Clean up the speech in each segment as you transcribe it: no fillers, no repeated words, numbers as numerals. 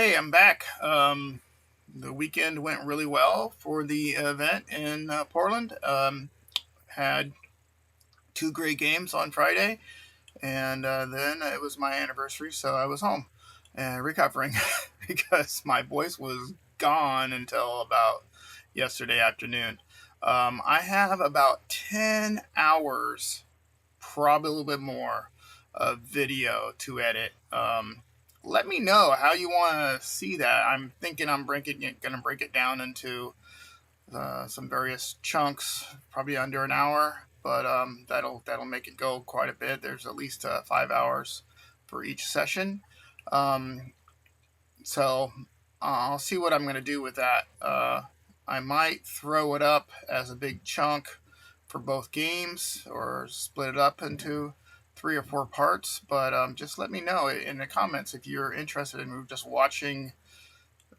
Hey, I'm back. The weekend went really well for the event in Portland. Had two great games on Friday, and then it was my anniversary, so I was home and recovering because my voice was gone until about yesterday afternoon. I have about 10 hours, probably a little bit more, of video to edit. Let me know how you want to see that. I'm thinking I'm going to break it down into some various chunks, probably under an hour, but that'll make it go quite a bit. There's at least 5 hours for each session, um, so I'll see what I'm going to do with that. I might throw it up as a big chunk for both games or split it up into 3 or 4 parts, but just let me know in the comments if you're interested in just watching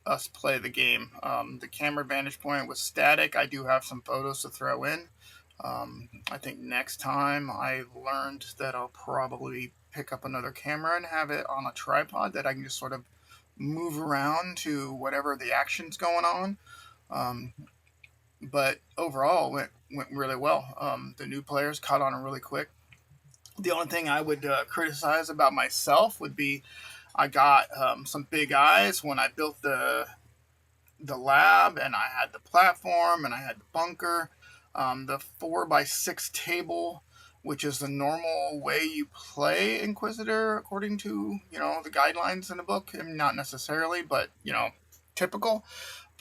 us play the game. The camera vantage point was static. I do have some photos to throw in. I think next time I learned that I'll probably pick up another camera and have it on a tripod that I can just sort of move around to whatever the action's going on. Um, but overall, went really well. The new players caught on really quick. The only thing I would criticize about myself would be I got some big eyes when I built the lab, and I had the platform, and I had the bunker. The 4x6 table, which is the normal way you play Inquisitor according to the guidelines in the book, and not necessarily, but typical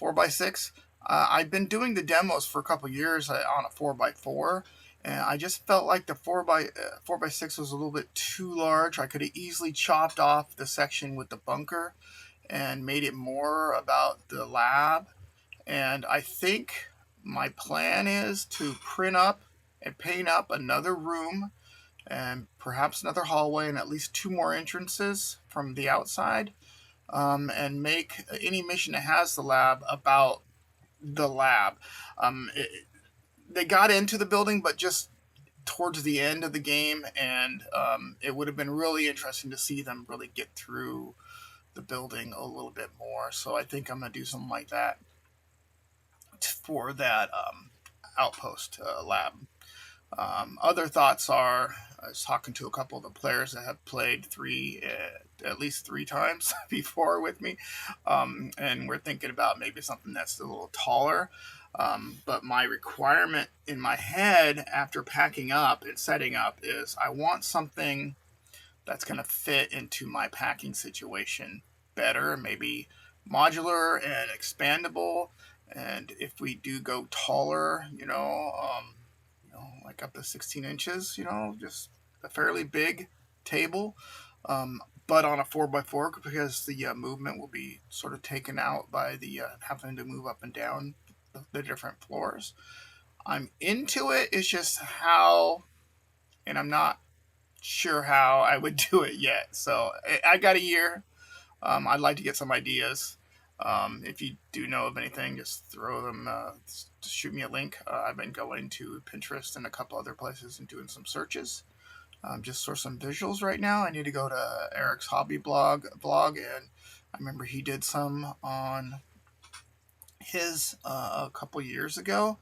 4x6. I've been doing the demos for a couple years on a 4x4, and I just felt like the 4x6 was a little bit too large. I could have easily chopped off the section with the bunker and made it more about the lab. And I think my plan is to print up and paint up another room and perhaps another hallway and at least 2 more entrances from the outside, and make any mission that has the lab about the lab. They got into the building, but just towards the end of the game, and it would have been really interesting to see them really get through the building a little bit more. So I think I'm going to do something like that for that outpost lab. Other thoughts are, I was talking to a couple of the players that have played at least 3 times before with me, and we're thinking about maybe something that's a little taller. But my requirement in my head after packing up and setting up is I want something that's going to fit into my packing situation better, maybe modular and expandable. And if we do go taller, like up to 16 inches, just a fairly big table, but on a 4x4, because the movement will be sort of taken out by the having to move up and down the different floors. I'm into it. It's just how, and I'm not sure how I would do it yet. So I got a year. I'd like to get some ideas. If you do know of anything, just throw them, just shoot me a link. I've been going to Pinterest and a couple other places and doing some searches, just for some visuals right now. I need to go to Eric's hobby blog, and I remember he did some on his a couple years ago,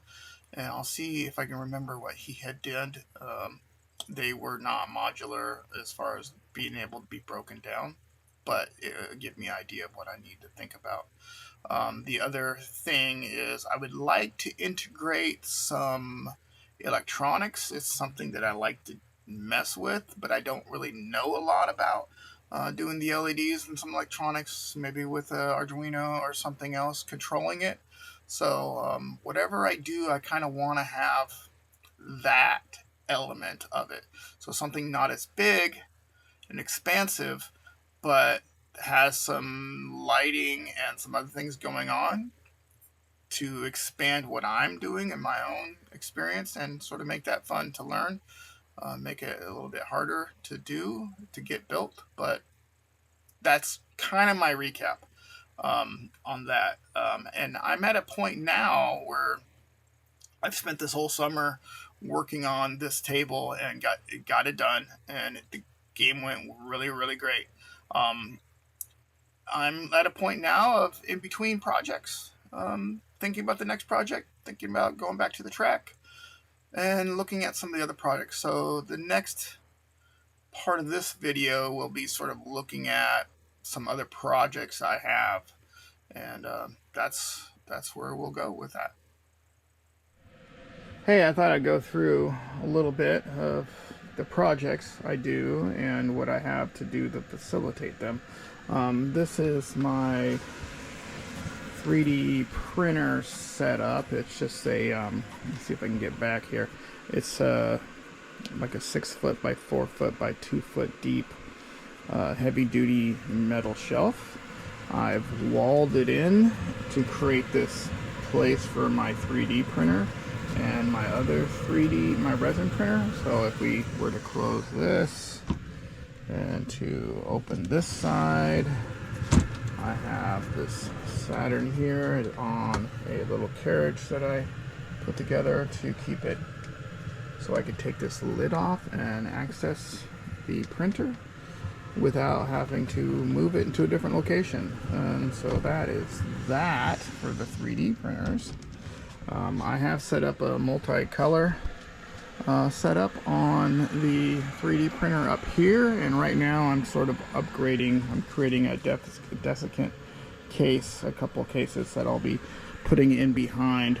and I'll see if I can remember what he had did. They were not modular as far as being able to be broken down, but it give me an idea of what I need to think about. The other thing is I would like to integrate some electronics. It's something that I like to mess with, but I don't really know a lot about. Doing the LEDs and some electronics, maybe with Arduino or something else controlling it. So whatever I do, I kind of want to have that element of it. So something not as big and expansive, but has some lighting and some other things going on to expand what I'm doing in my own experience and sort of make that fun to learn. Make it a little bit harder to do, to get built, but that's kind of my recap on that. And I'm at a point now where I've spent this whole summer working on this table and got it done, and the game went really, really great. Um, I'm at a point now of in between projects, thinking about the next project, thinking about going back to the track, and looking at some of the other projects. So the next part of this video will be sort of looking at some other projects I have, and that's where we'll go with that. Hey, I thought I'd go through a little bit of the projects I do and what I have to do to facilitate them. This is my 3D printer setup. It's just a, let's see if I can get back here. It's like a 6 foot by 4 foot by 2 foot deep heavy duty metal shelf. I've walled it in to create this place for my 3D printer and my other my resin printer. So if we were to close this and to open this side, I have this Saturn here on a little carriage that I put together to keep it so I could take this lid off and access the printer without having to move it into a different location. And so that is that for the 3D printers. I have set up a multicolor setup on the 3D printer up here, and right now I'm sort of upgrading. I'm creating a desiccant case, a couple cases that I'll be putting in behind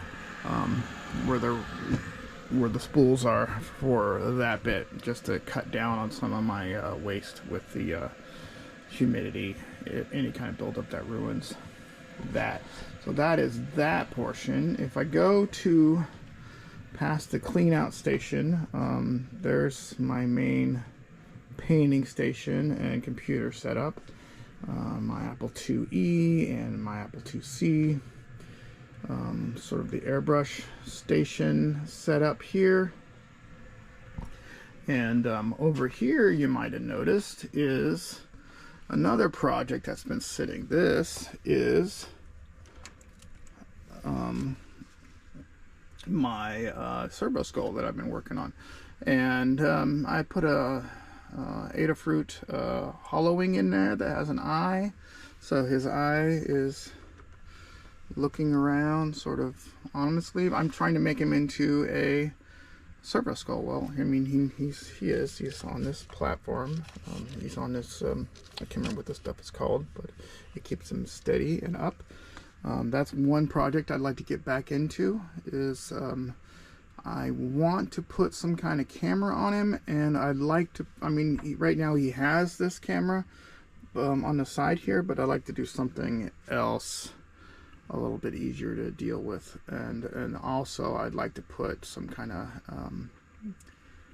where the spools are for that bit, just to cut down on some of my waste with the humidity, any kind of buildup that ruins that. So that is that portion. If I go to past the clean out station, there's my main painting station and computer setup, my Apple IIe and my Apple IIc, sort of the airbrush station set up here. And over here, you might have noticed, is another project that's been sitting. This is my Serbo skull that I've been working on, and I put a Adafruit hollowing in there that has an eye, so his eye is looking around sort of on his sleeve. I'm trying to make him into a Serbo skull. Well, I mean, he's on this platform. He's on this, I can't remember what this stuff is called, but it keeps him steady and up. That's one project I'd like to get back into, is I want to put some kind of camera on him, and I'd like to, I mean, right now he has this camera on the side here, but I'd like to do something else a little bit easier to deal with, and also I'd like to put some kind of,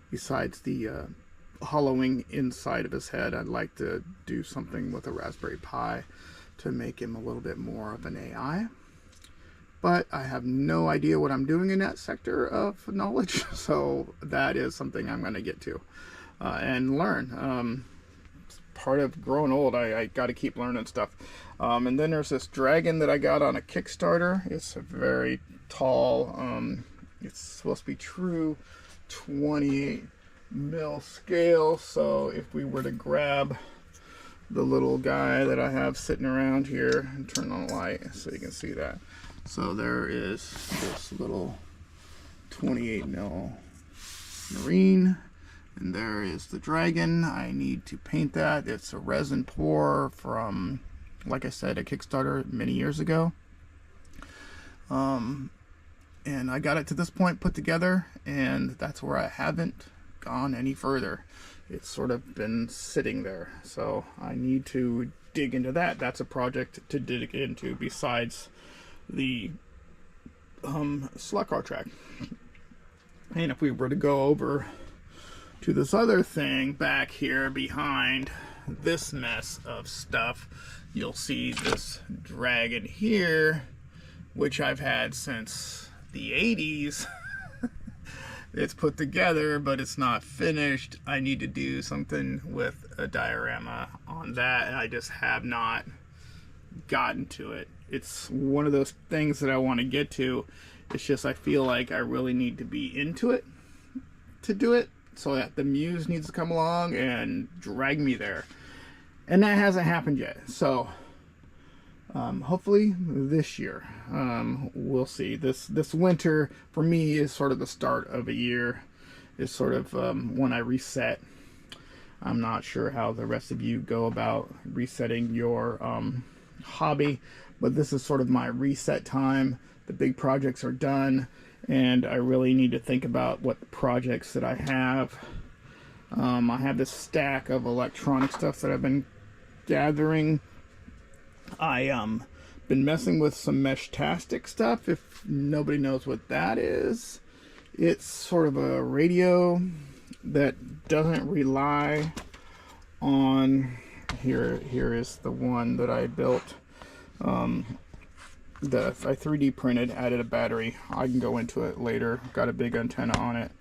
besides the hollowing inside of his head, I'd like to do something with a Raspberry Pi to make him a little bit more of an AI. But I have no idea what I'm doing in that sector of knowledge, so that is something I'm going to get to and learn. Part of growing old, I got to keep learning stuff. And then there's this dragon that I got on a Kickstarter. It's a very tall, it's supposed to be true 28 mil scale, so if we were to grab the little guy that I have sitting around here and turn on the light so you can see that. So there is this little 28 mil marine, and there is the dragon. I need to paint that. It's a resin pour from, like I said, a Kickstarter many years ago. And I got it to this point put together, and that's where I haven't gone any further. It's sort of been sitting there, so I need to dig into that. That's a project to dig into besides the slot car track. And if we were to go over to this other thing back here behind this mess of stuff, you'll see this dragon here, which I've had since the 80s. It's put together, but it's not finished. I need to do something with a diorama on that, and I just have not gotten to it. It's one of those things that I want to get to. It's just I feel like I really need to be into it to do it, so that the muse needs to come along and drag me there. And that hasn't happened yet. So Hopefully this year. We'll see. This winter for me is sort of the start of a year. Is sort of when I reset. I'm not sure how the rest of you go about resetting your hobby, but this is sort of my reset time. The big projects are done, and I really need to think about what the projects that I have. I have this stack of electronic stuff that I've been gathering. I been messing with some Meshtastic stuff. If nobody knows what that is, it's sort of a radio that doesn't rely on here is the one that I built. I 3D printed, added a battery. I can go into it later. Got a big antenna on it.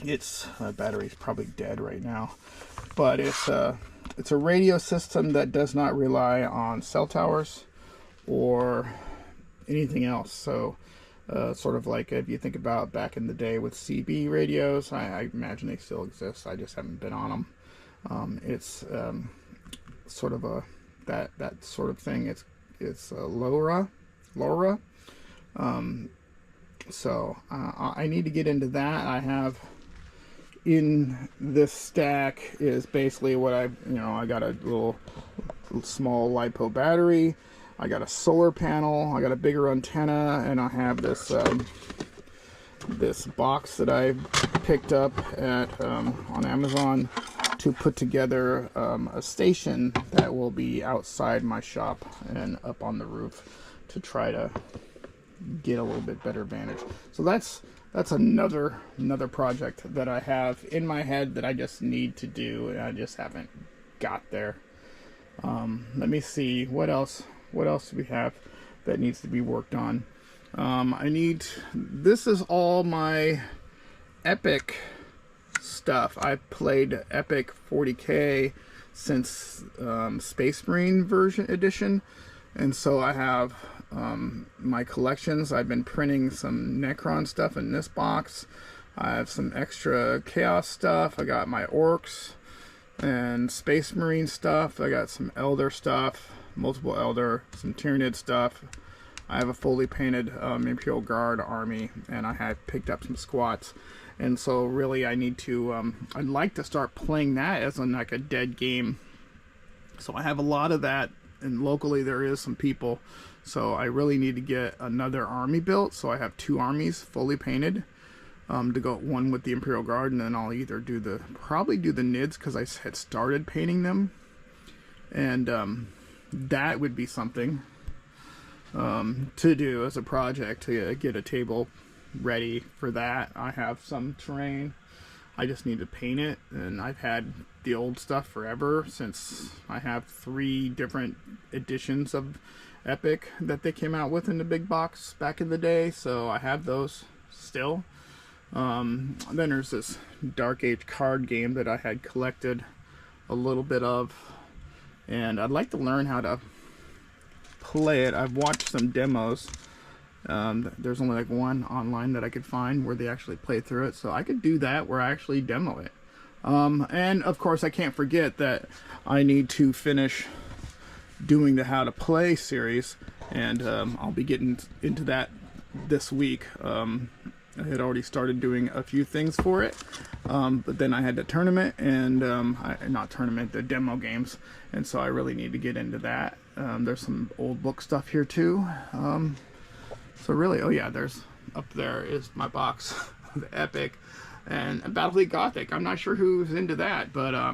Its battery's probably dead right now, but it's a radio system that does not rely on cell towers or anything else. So sort of like if you think about back in the day with CB radios, I imagine they still exist. I just haven't been on them. It's sort of that sort of thing. It's LoRa. So I need to get into that. I have in this stack is basically what I got a little small LiPo battery. I got a solar panel, I got a bigger antenna, and I have this this box that I picked up at on Amazon to put together a station that will be outside my shop and up on the roof to try to get a little bit better vantage. So that's another project that I have in my head that I just need to do, and I just haven't got there. Let me see what else do we have that needs to be worked on. This is all my Epic stuff. I've played Epic 40K since Space Marine version edition, and so I have my collections. I've been printing some Necron stuff in this box. I have some extra Chaos stuff. I got my Orcs and Space Marine stuff. I got some Elder stuff, multiple Elder, some Tyranid stuff. I have a fully painted Imperial Guard army, and I had picked up some squats. And so really I need to, I'd like to start playing that as like a dead game. So I have a lot of that, and locally there is some people. So I really need to get another army built. So I have 2 armies fully painted to go, one with the Imperial Guard, and then I'll either probably do the NIDS because I had started painting them. And that would be something to do as a project, to get a table ready for that. I have some terrain. I just need to paint it, and I've had the old stuff forever, since I have 3 different editions of Epic that they came out with in the big box back in the day, so I have those still. Then there's this Dark Age card game that I had collected a little bit of, and I'd like to learn how to play it. I've watched some demos. There's only like one online that I could find where they actually play through it, so I could do that where I actually demo it. And of course I can't forget that I need to finish doing the How to Play series, and I'll be getting into that this week. I had already started doing a few things for it, but then I had the tournament, and the demo games, and so I really need to get into that. There's some old book stuff here too. So really, oh yeah, there's up there is my box, the Epic, and Battlefleet Gothic. I'm not sure who's into that, but I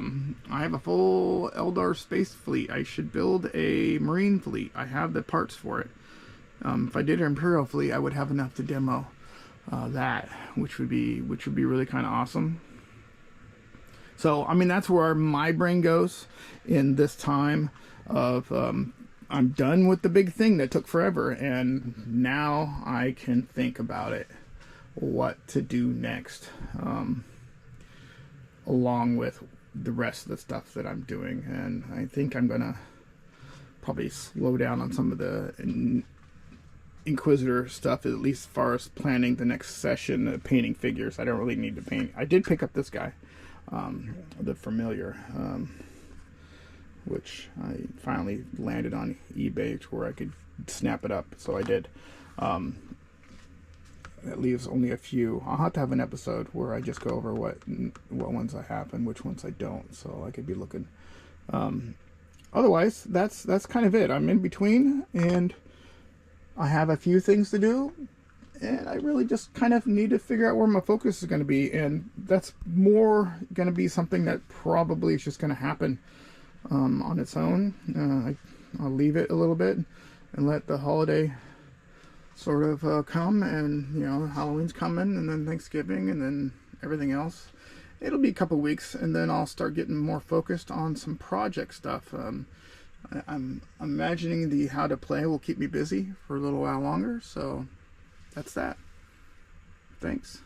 have a full Eldar space fleet. I should build a Marine fleet. I have the parts for it. If I did an Imperial fleet, I would have enough to demo that, which would be really kind of awesome. So I mean, that's where my brain goes in this time of I'm done with the big thing that took forever, and now I can think about it, what to do next, along with the rest of the stuff that I'm doing. And I think I'm gonna probably slow down on some of the Inquisitor stuff, at least as far as planning the next session, painting figures. I don't really need to paint. I did pick up this guy, the Familiar. which I finally landed on eBay to where I could snap it up, so I did. That leaves only a few. I'll have to have an episode where I just go over what ones I have and which ones I don't, so I could be looking. Otherwise, that's kind of it. I'm in between, and I have a few things to do, and I really just kind of need to figure out where my focus is going to be, and that's more going to be something that probably is just going to happen on its own. I'll leave it a little bit and let the holiday sort of come, and Halloween's coming, and then Thanksgiving, and then everything else. It'll be a couple weeks, and then I'll start getting more focused on some project stuff. I'm imagining the how to play will keep me busy for a little while longer, so that's that. Thanks.